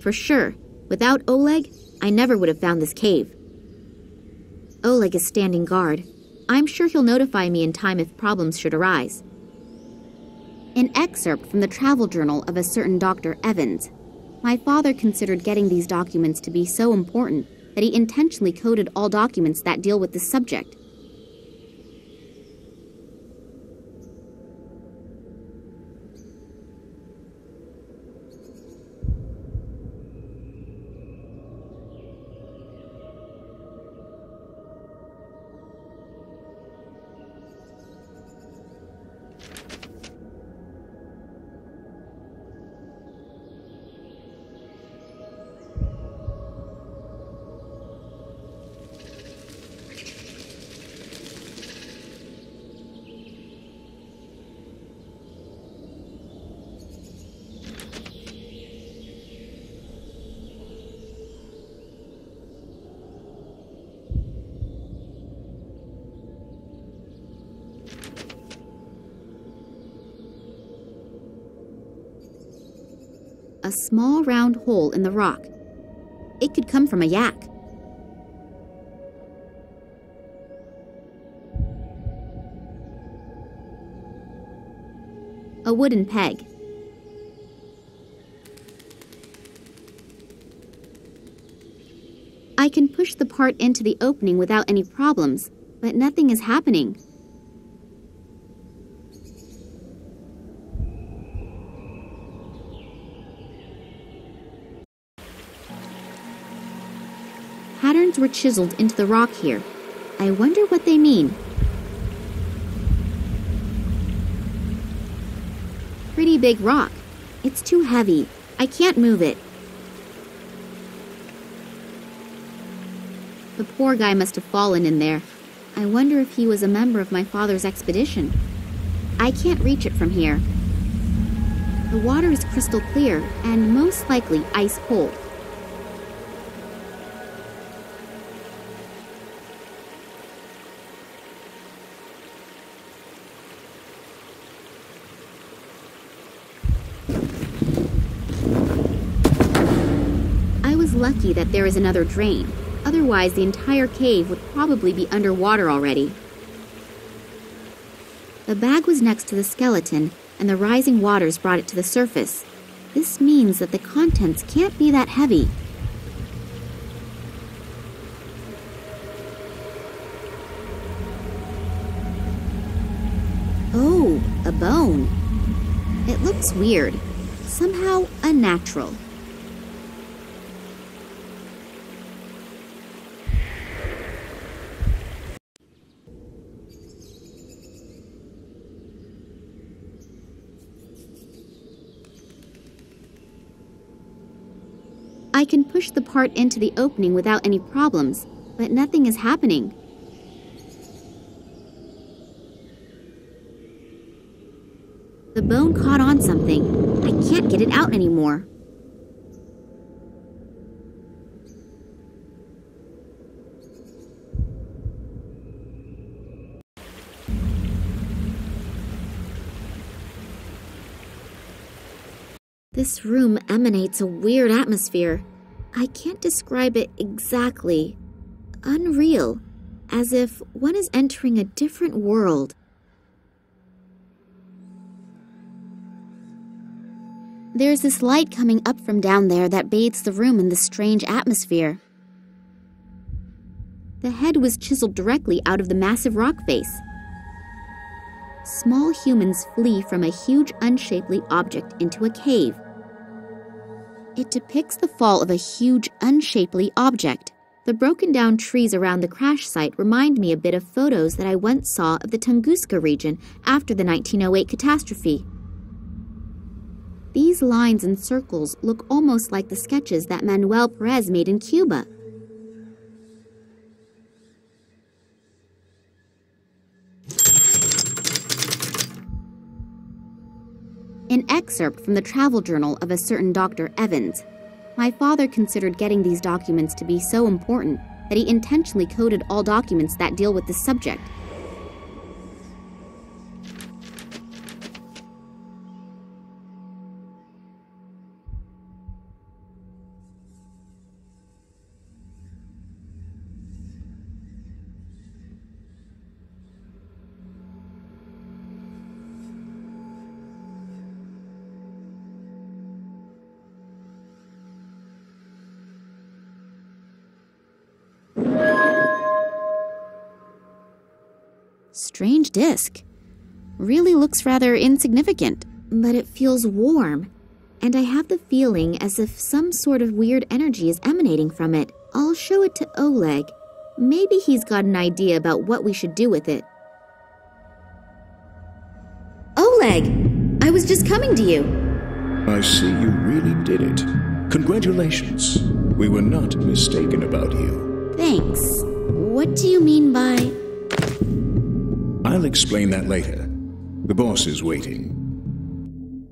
for sure. Without Oleg, I never would have found this cave. Oleg is standing guard. I'm sure he'll notify me in time if problems should arise. An excerpt from the travel journal of a certain Dr. Evans. My father considered getting these documents to be so important that he intentionally coded all documents that deal with this subject. A small round hole in the rock. It could come from a yak. A wooden peg. I can push the part into the opening without any problems, but nothing is happening. Patterns were chiseled into the rock here. I wonder what they mean. Pretty big rock. It's too heavy. I can't move it. The poor guy must have fallen in there. I wonder if he was a member of my father's expedition. I can't reach it from here. The water is crystal clear and most likely ice cold. Lucky that there is another drain. Otherwise, the entire cave would probably be underwater already. The bag was next to the skeleton, and the rising waters brought it to the surface. This means that the contents can't be that heavy. Oh, a bone. It looks weird. Somehow unnatural. I can push the part into the opening without any problems, but nothing is happening. The bone caught on something. I can't get it out anymore. This room emanates a weird atmosphere. I can't describe it exactly. Unreal, as if one is entering a different world. There's this light coming up from down there that bathes the room in this strange atmosphere. The head was chiseled directly out of the massive rock face. Small humans flee from a huge unshapely object into a cave. It depicts the fall of a huge unshapely object. The broken down trees around the crash site remind me a bit of photos that I once saw of the Tunguska region after the 1908 catastrophe. These lines and circles look almost like the sketches that Manuel Perez made in Cuba. An excerpt from the travel journal of a certain Dr. Evans. My father considered getting these documents to be so important that he intentionally coded all documents that deal with this subject. strange disc. Really looks rather insignificant, but it feels warm, and I have the feeling as if some sort of weird energy is emanating from it. I'll show it to Oleg. Maybe he's got an idea about what we should do with it. Oleg! I was just coming to you. I see you really did it. Congratulations. We were not mistaken about you. Thanks. What do you mean by... I'll explain that later. The boss is waiting.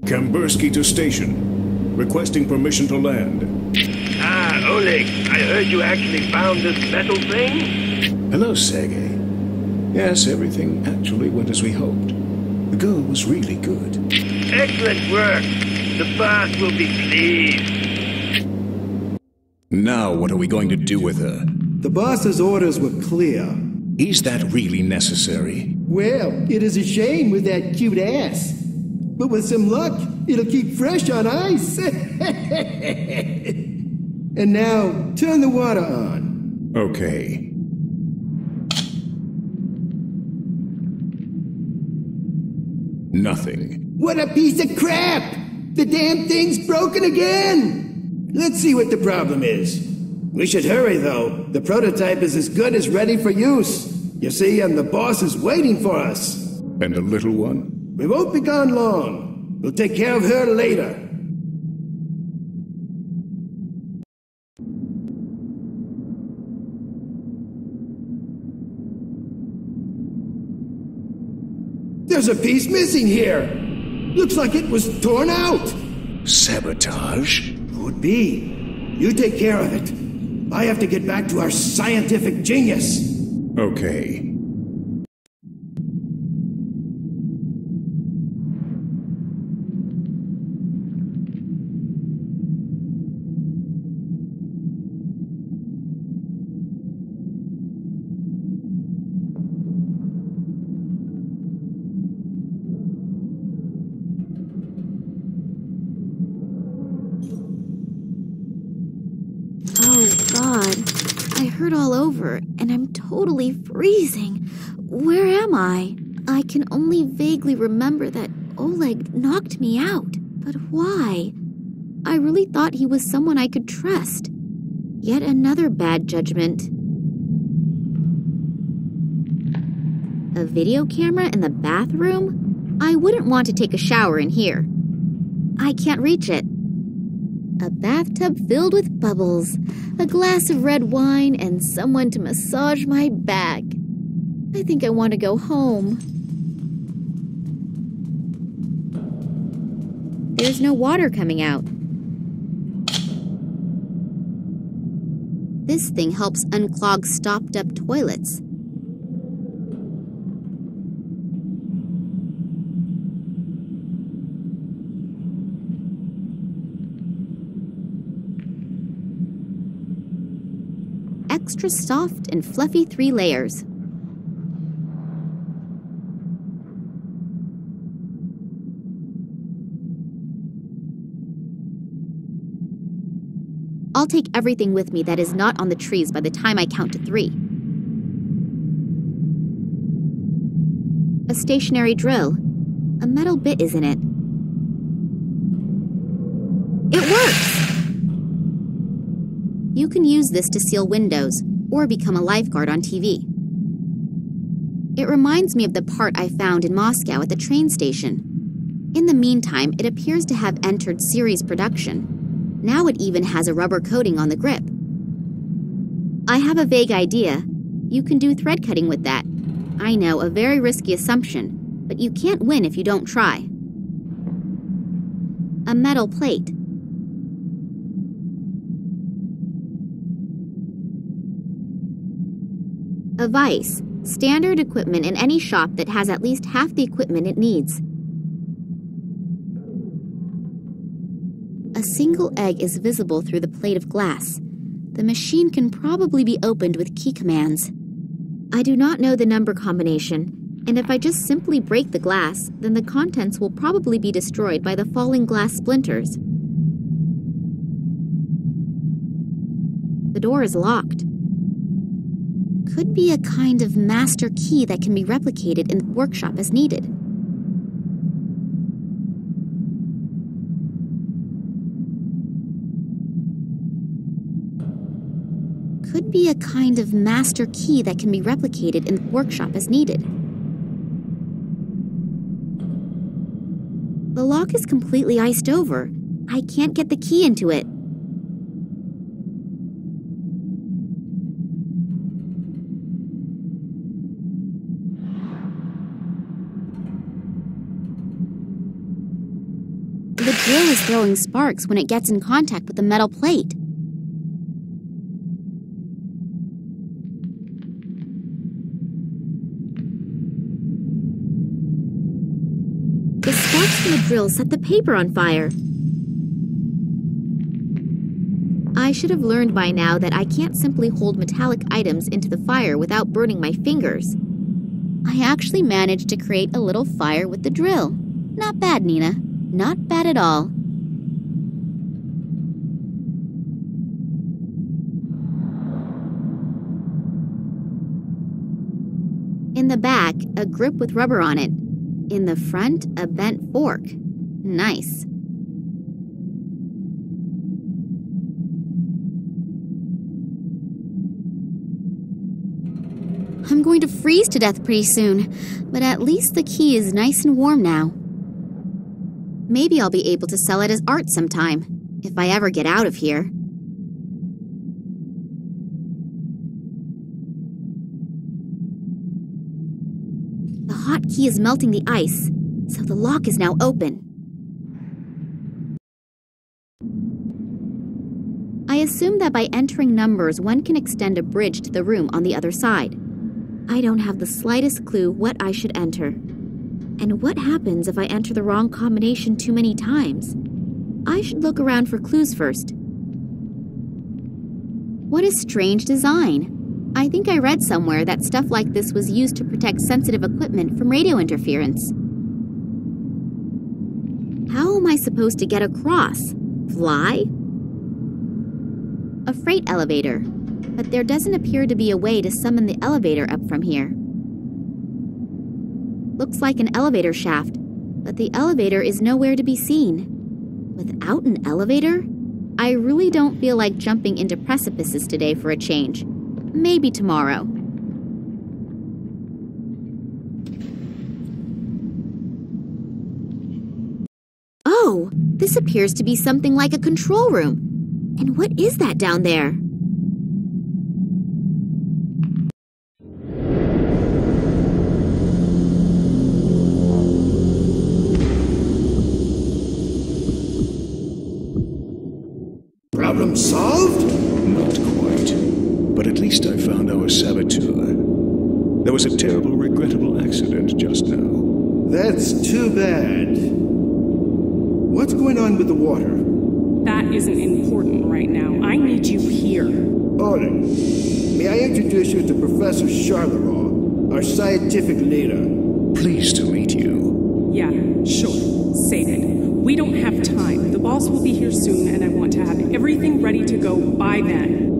Kambursky to station. Requesting permission to land. Ah, Oleg, I heard you actually found this metal thing? Hello, Sergey. Yes, everything actually went as we hoped. The girl was really good. Excellent work. The boss will be pleased. Now what are we going to do with her? The boss's orders were clear. Is that really necessary? Well, it is a shame with that cute ass. But with some luck, it'll keep fresh on ice. And now, turn the water on. Okay. Nothing. What a piece of crap! The damn thing's broken again! Let's see what the problem is. We should hurry, though. The prototype is as good as ready for use. You see, and the boss is waiting for us. And the little one? We won't be gone long. We'll take care of her later. There's a piece missing here. Looks like it was torn out. Sabotage? Could be. You take care of it. I have to get back to our scientific genius. Okay. Oh, God. I hurt all over, and I'm totally freezing. Where am I? I can only vaguely remember that Oleg knocked me out. But why? I really thought he was someone I could trust. Yet another bad judgment. A video camera in the bathroom? I wouldn't want to take a shower in here. I can't reach it. A bathtub filled with bubbles, a glass of red wine, and someone to massage my back. I think I want to go home. There's no water coming out. This thing helps unclog stopped-up toilets. Extra soft and fluffy 3 layers. I'll take everything with me that is not on the trees by the time I count to 3. A stationary drill. A metal bit is in it. It works! You can use this to seal windows or become a lifeguard on TV. It reminds me of the part I found in Moscow at the train station. In the meantime, it appears to have entered series production. Now it even has a rubber coating on the grip. I have a vague idea. You can do thread cutting with that. I know, a very risky assumption, but you can't win if you don't try. A metal plate. A vise, standard equipment in any shop that has at least half the equipment it needs. A single egg is visible through the plate of glass. The machine can probably be opened with key commands. I do not know the number combination, and if I just simply break the glass, then the contents will probably be destroyed by the falling glass splinters. The door is locked. Could be a kind of master key that can be replicated in the workshop as needed. Could be a kind of master key that can be replicated in the workshop as needed. The lock is completely iced over. I can't get the key into it. The drill is throwing sparks when it gets in contact with the metal plate. The sparks from the drill set the paper on fire. I should have learned by now that I can't simply hold metallic items into the fire without burning my fingers. I actually managed to create a little fire with the drill. Not bad, Nina. Not bad at all. In the back, a grip with rubber on it. In the front, a bent fork. Nice. I'm going to freeze to death pretty soon, but at least the key is nice and warm now. Maybe I'll be able to sell it as art sometime, if I ever get out of here. The hot key is melting the ice, so the lock is now open. I assume that by entering numbers, one can extend a bridge to the room on the other side. I don't have the slightest clue what I should enter. And what happens if I enter the wrong combination too many times? I should look around for clues first. What a strange design. I think I read somewhere that stuff like this was used to protect sensitive equipment from radio interference. How am I supposed to get across? Fly? A freight elevator, but there doesn't appear to be a way to summon the elevator up from here. Looks like an elevator shaft, but the elevator is nowhere to be seen. Without an elevator? I really don't feel like jumping into precipices today for a change. Maybe tomorrow. Oh, this appears to be something like a control room. And what is that down there? Problem solved? Not quite. But at least I found our saboteur. There was a terrible, regrettable accident just now. That's too bad. What's going on with the water? That isn't important right now. I need you here. Order. May I introduce you to Professor Charleroi, our scientific leader? Pleased to meet you. Yeah, sure. Save it. We don't have time. The boss will be here soon, and I want to have everything ready to go by then.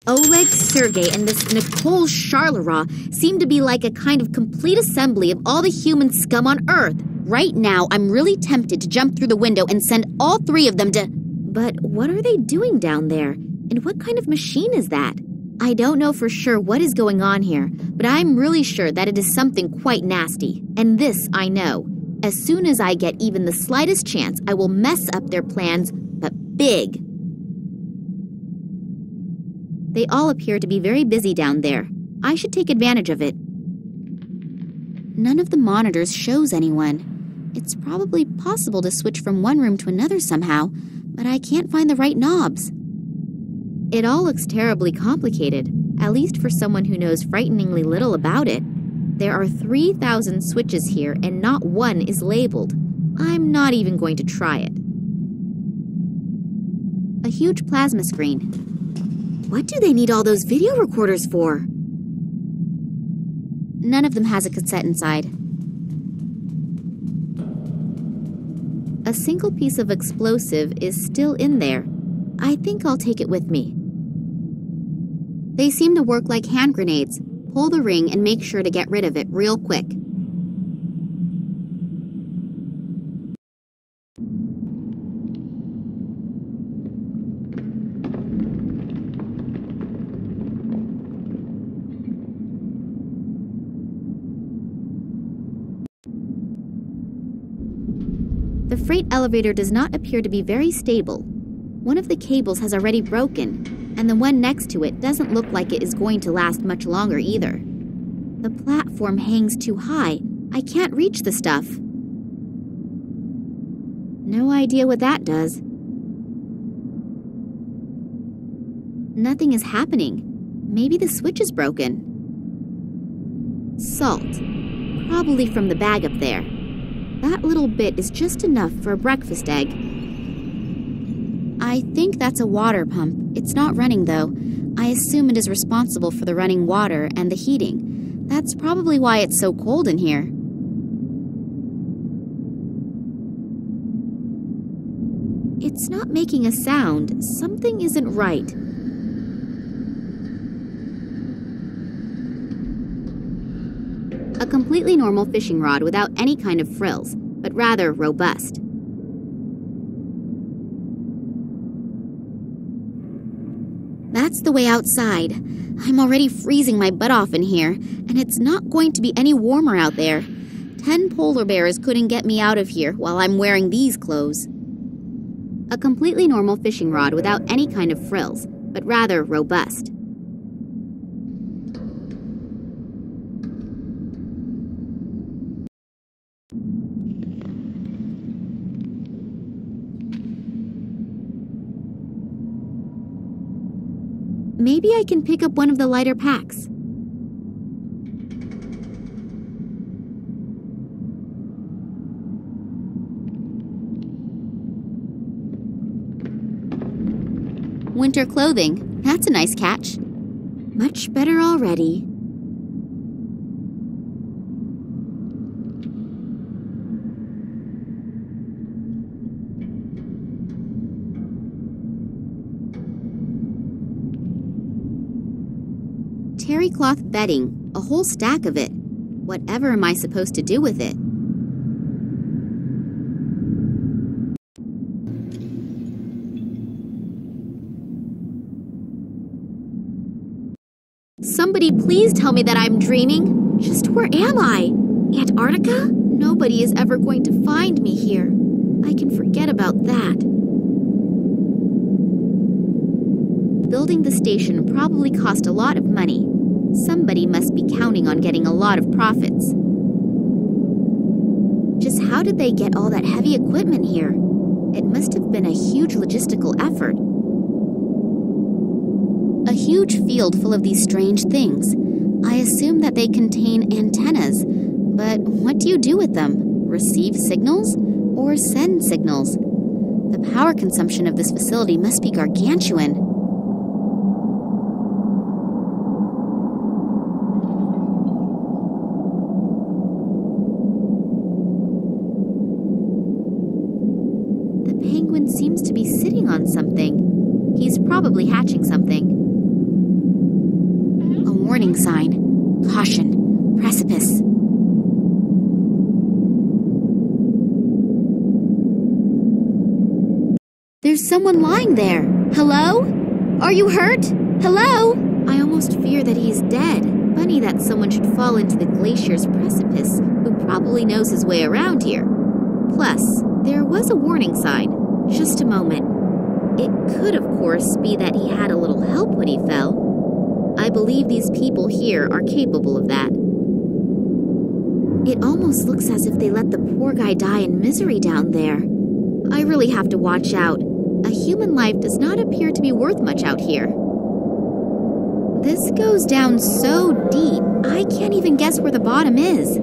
Oleg, Sergei, and this Nicole Charleroi seem to be like a kind of complete assembly of all the human scum on Earth. Right now, I'm really tempted to jump through the window and send all three of them to... But what are they doing down there? And what kind of machine is that? I don't know for sure what is going on here, but I'm really sure that it is something quite nasty. And this I know. As soon as I get even the slightest chance, I will mess up their plans, but big. They all appear to be very busy down there. I should take advantage of it. None of the monitors shows anyone. It's probably possible to switch from one room to another somehow, but I can't find the right knobs. It all looks terribly complicated, at least for someone who knows frighteningly little about it. There are 3,000 switches here, and not one is labeled. I'm not even going to try it. A huge plasma screen. What do they need all those video recorders for? None of them has a cassette inside. A single piece of explosive is still in there. I think I'll take it with me. They seem to work like hand grenades. Pull the ring and make sure to get rid of it real quick. The freight elevator does not appear to be very stable. One of the cables has already broken, and the one next to it doesn't look like it is going to last much longer either. The platform hangs too high. I can't reach the stuff. No idea what that does. Nothing is happening. Maybe the switch is broken. Salt. Probably from the bag up there. That little bit is just enough for a breakfast egg. I think that's a water pump. It's not running, though. I assume it is responsible for the running water and the heating. That's probably why it's so cold in here. It's not making a sound. Something isn't right. A completely normal fishing rod without any kind of frills, but rather robust. That's the way outside. I'm already freezing my butt off in here, and it's not going to be any warmer out there. 10 polar bears couldn't get me out of here while I'm wearing these clothes. A completely normal fishing rod without any kind of frills, but rather robust. Maybe I can pick up one of the lighter packs. Winter clothing. That's a nice catch. Much better already. Terry cloth bedding, a whole stack of it. Whatever am I supposed to do with it? Somebody please tell me that I'm dreaming. Just where am I? Antarctica? Nobody is ever going to find me here. I can forget about that. Building the station probably cost a lot of money. Somebody must be counting on getting a lot of profits. Just how did they get all that heavy equipment here? It must have been a huge logistical effort. A huge field full of these strange things. I assume that they contain antennas, but what do you do with them? Receive signals or send signals? The power consumption of this facility must be gargantuan. Seems to be sitting on something. He's probably hatching something. A warning sign. Caution. Precipice. There's someone lying there. Hello? Are you hurt? Hello? I almost fear that he's dead. Funny that someone should fall into the glacier's precipice who probably knows his way around here. Plus, there was a warning sign. Just a moment. It could, of course, be that he had a little help when he fell. I believe these people here are capable of that. It almost looks as if they let the poor guy die in misery down there. I really have to watch out. A human life does not appear to be worth much out here. This goes down so deep, I can't even guess where the bottom is.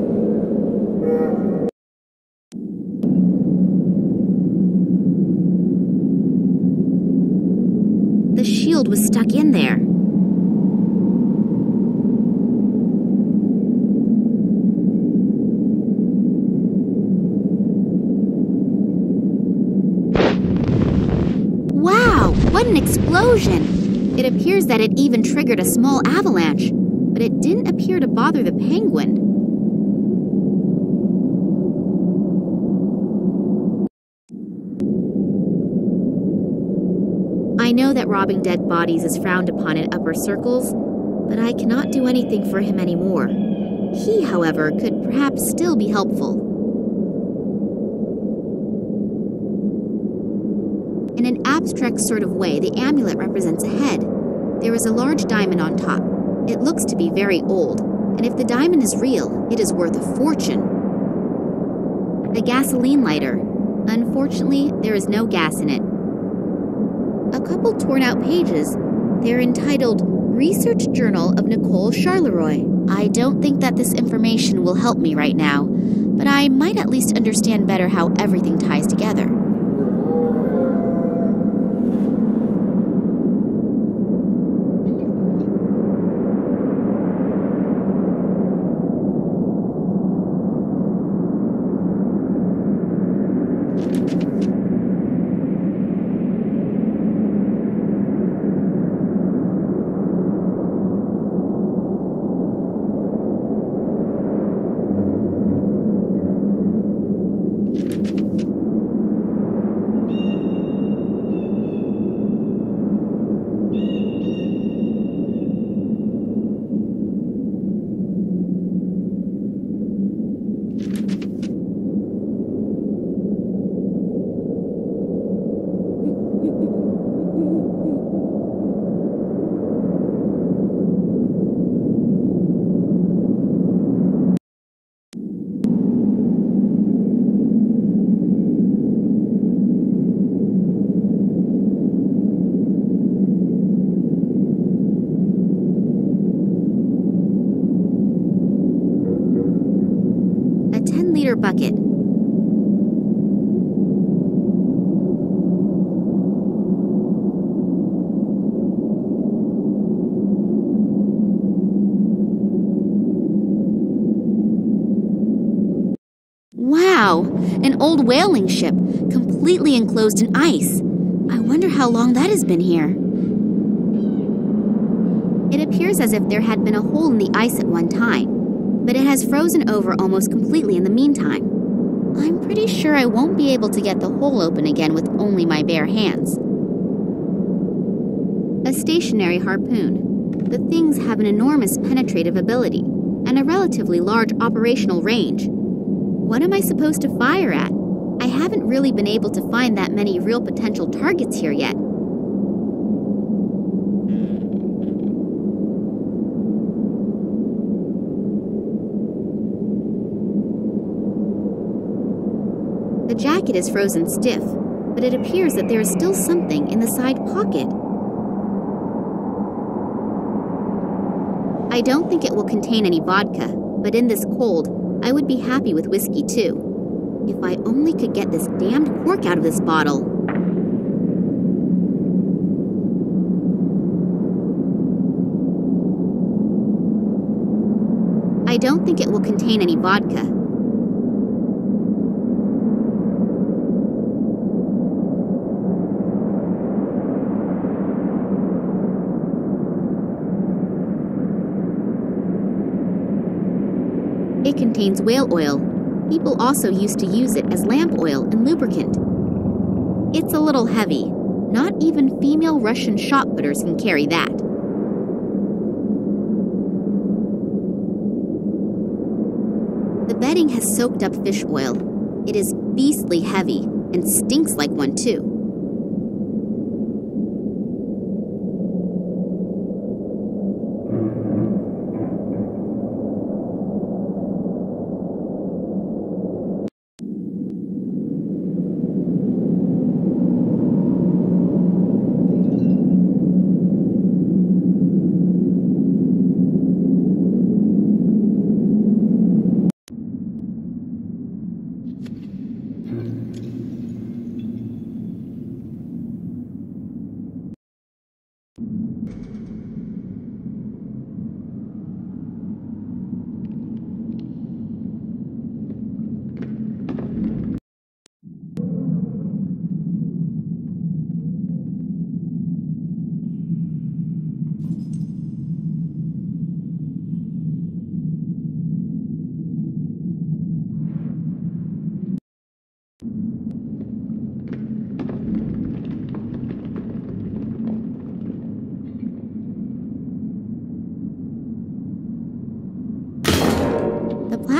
The shield was stuck in there. Wow! What an explosion! It appears that it even triggered a small avalanche, but it didn't appear to bother the penguin. I know that robbing dead bodies is frowned upon in upper circles, but I cannot do anything for him anymore. He, however, could perhaps still be helpful. In an abstract sort of way, the amulet represents a head. There is a large diamond on top. It looks to be very old, and if the diamond is real, it is worth a fortune. A gasoline lighter. Unfortunately, there is no gas in it. A couple torn out pages. They're entitled Research Journal of Nicole Charleroi. I don't think that this information will help me right now, but I might at least understand better how everything ties together. Bucket. Wow, an old whaling ship, completely enclosed in ice. I wonder how long that has been here. It appears as if there had been a hole in the ice at one time, but it has frozen over almost completely in the meantime. I'm pretty sure I won't be able to get the hole open again with only my bare hands. A stationary harpoon. The things have an enormous penetrative ability and a relatively large operational range. What am I supposed to fire at? I haven't really been able to find that many real potential targets here yet. The jacket is frozen stiff, but it appears that there is still something in the side pocket. I don't think it will contain any vodka, but in this cold, I would be happy with whiskey too. If I only could get this damned cork out of this bottle. I don't think it will contain any vodka. It contains whale oil. People also used to use it as lamp oil and lubricant. It's a little heavy. Not even female Russian shot putters can carry that. The bedding has soaked up fish oil. It is beastly heavy and stinks like one too.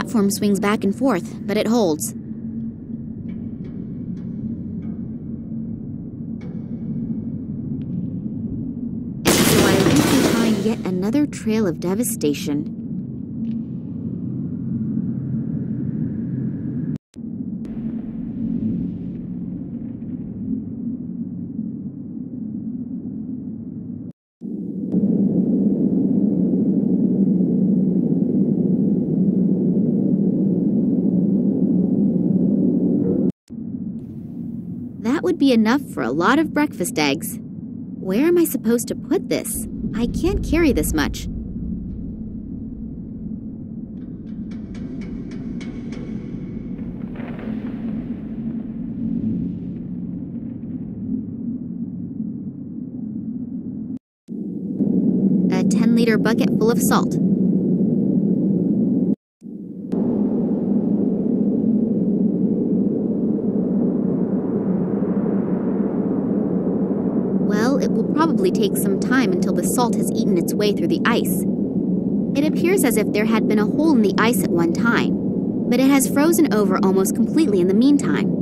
platform swings back and forth, but it holds. And so I leave behind yet another trail of devastation. That would be enough for a lot of breakfast eggs. Where am I supposed to put this? I can't carry this much. A 10-liter bucket full of salt. Well, it will probably take some time until the salt has eaten its way through the ice. It appears as if there had been a hole in the ice at one time, but it has frozen over almost completely in the meantime.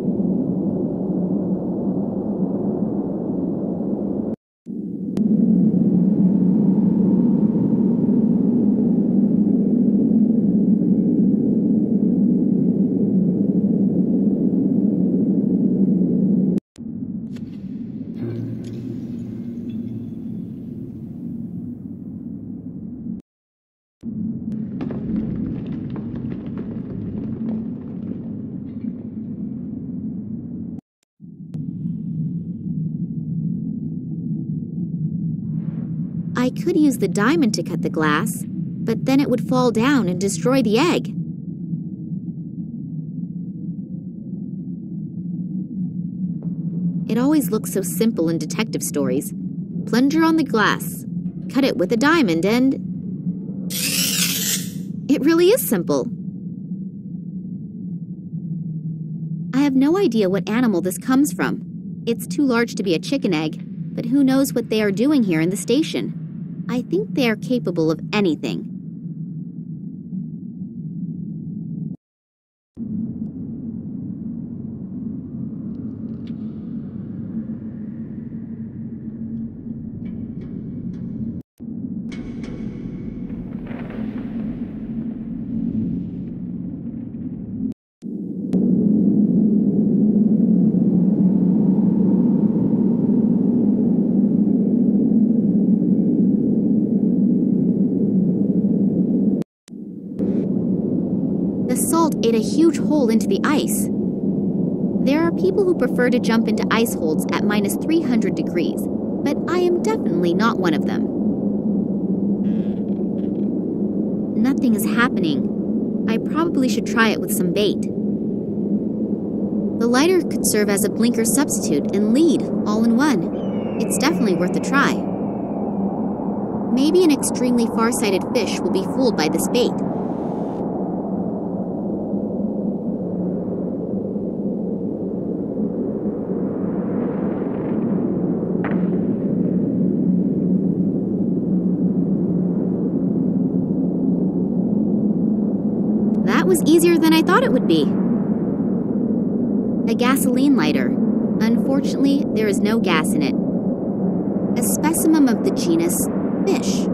I could use the diamond to cut the glass, but then it would fall down and destroy the egg. It always looks so simple in detective stories. Plunger on the glass, cut it with a diamond, and... it really is simple. I have no idea what animal this comes from. It's too large to be a chicken egg, but who knows what they are doing here in the station. I think they are capable of anything. The salt ate a huge hole into the ice. There are people who prefer to jump into ice holes at minus 300 degrees, but I am definitely not one of them. Nothing is happening. I probably should try it with some bait. The lighter could serve as a blinker substitute and lead all in one. It's definitely worth a try. Maybe an extremely far-sighted fish will be fooled by this bait. That was easier than I thought it would be. A gasoline lighter. Unfortunately, there is no gas in it. A specimen of the genus fish.